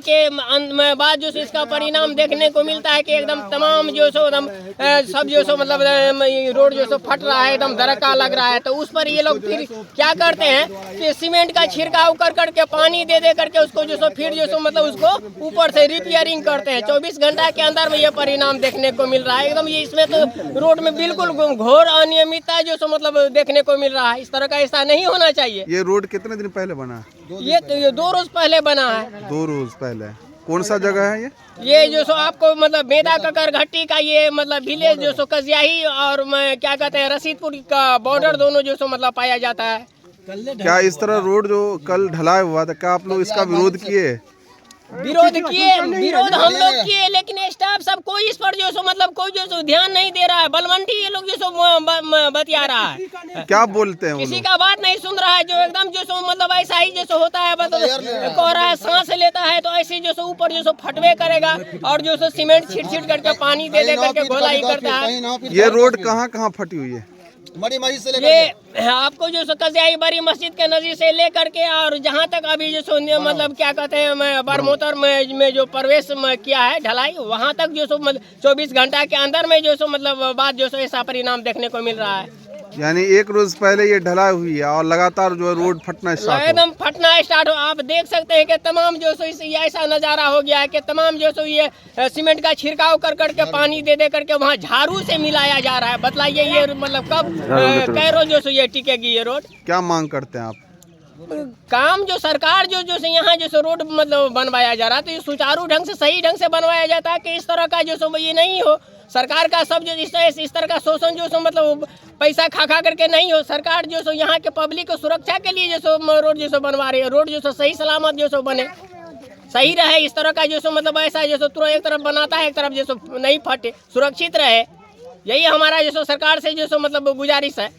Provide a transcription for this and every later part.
के बाद जो इसका परिणाम देखने को मिलता है कि एकदम तमाम जो सो एकदम सब जो सो मतलब रोड जो सो फट रहा है, एकदम धड़का लग रहा है। तो उस पर ये लोग फिर क्या करते हैं कि सीमेंट का छिड़काव कर करके पानी दे दे करके उसको जो सो फिर जो सो मतलब उसको ऊपर से रिपेयरिंग करते हैं। 24 घंटा के अंदर में ये परिणाम देखने को मिल रहा है। एकदम ये इसमें तो रोड में बिल्कुल घोर अनियमितता जो सो मतलब देखने को मिल रहा है। इस तरह का ऐसा नहीं होना चाहिए। ये रोड कितने दिन पहले बना? ये 2 रोज पहले बना है। 2 रोज पहले। कौन सा जगह है ये? ये जो सो आपको मतलब बेदा ककर घट्टी का ये मतलब विलेज जो सो कजियाही और क्या कहते हैं रसीदपुर का बॉर्डर दोनों जो सो मतलब पाया जाता है। क्या इस तरह रोड जो कल ढलाई हुआ था, क्या आप लोग इसका विरोध किए? विरोध हम लोग किए, लेकिन स्टाफ सब कोई इस पर जो सो मतलब कोई जो सो ध्यान नहीं दे रहा है। बलवंती ये लोग जो सो बतिया रहा है। क्या बोलते हैं वो किसी लोग? का बात नहीं सुन रहा है। जो एकदम जो सो मतलब ऐसा ही जो सो होता है, कह रहा है सांस लेता है तो ऐसे जो सो ऊपर जो सो फटवे करेगा और जो सो सीमेंट छीट करके पानी दे करके घोलाई करता है। ये रोड कहाँ कहाँ फटी हुई है? ये आपको जो सो कजियाही बड़ी मस्जिद के नजदीक से लेकर के और जहाँ तक अभी जो सो मतलब क्या कहते हैं बरमोतर में जो प्रवेश किया है ढलाई, वहाँ तक जो सो मतलब 24 घंटा के अंदर में जो सो मतलब बाद जो सो ऐसा परिणाम देखने को मिल रहा है। यानी 1 रोज पहले ये ढलाई हुई है और लगातार जो है रोड फटना स्टार्ट हो। एकदम फटना स्टार्ट हो। आप देख सकते हैं कि तमाम जो सो ऐसा नज़ारा हो गया है कि तमाम जो सो ये सीमेंट का छिड़काव कर करके पानी दे दे करके वहाँ झाड़ू से मिलाया जा रहा है। बतलाइए ये मतलब कब कै रोज जो सो ये टिकेगी ये रोड? क्या मांग करते हैं आप? काम जो सरकार जो यहाँ जो सो रोड मतलब बनवाया जा रहा है तो ये सुचारू ढंग से सही ढंग से बनवाया जाता है कि इस तरह का जो सो ये नहीं हो। सरकार का सब जो इस तरह का शोषण जो सो मतलब पैसा खा करके नहीं हो। सरकार जो सो यहाँ के पब्लिक को सुरक्षा के लिए जो सो रोड जो सो बनवा रही है। रोड जो सो सही सलामत जो सो बने, सही रहे। इस तरह का जो सो मतलब ऐसा जो सो तुरंत एक तरफ बनाता है, एक तरफ जो सो नहीं फटे, सुरक्षित रहे। यही हमारा जो सो सरकार से जो सो मतलब गुजारिश है।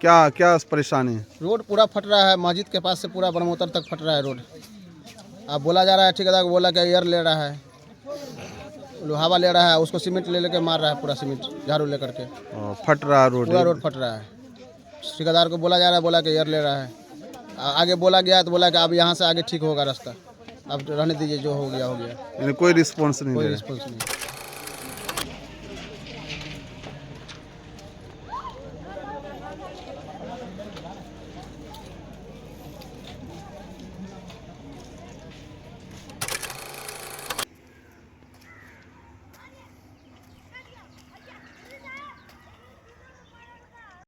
क्या परेशानी है? रोड पूरा फट रहा है, मस्जिद के पास से पूरा बरमोतर तक फट रहा है रोड। अब बोला जा रहा है, ठेकेदार को बोला कि एयर ले रहा है, हवा ले रहा है, उसको सीमेंट ले लेके मार रहा है, पूरा सीमेंट झाड़ू लेकर के फट रहा रोड, पूरा रोड फट रहा है। ठेकेदार को बोला जा रहा है, बोला कि एयर ले रहा है। आगे बोला गया तो बोला कि अब यहाँ से आगे ठीक होगा रास्ता, अब रहने दीजिए, जो हो गया हो गया। कोई रिस्पॉन्स नहीं, कोई रिस्पॉन्स नहीं।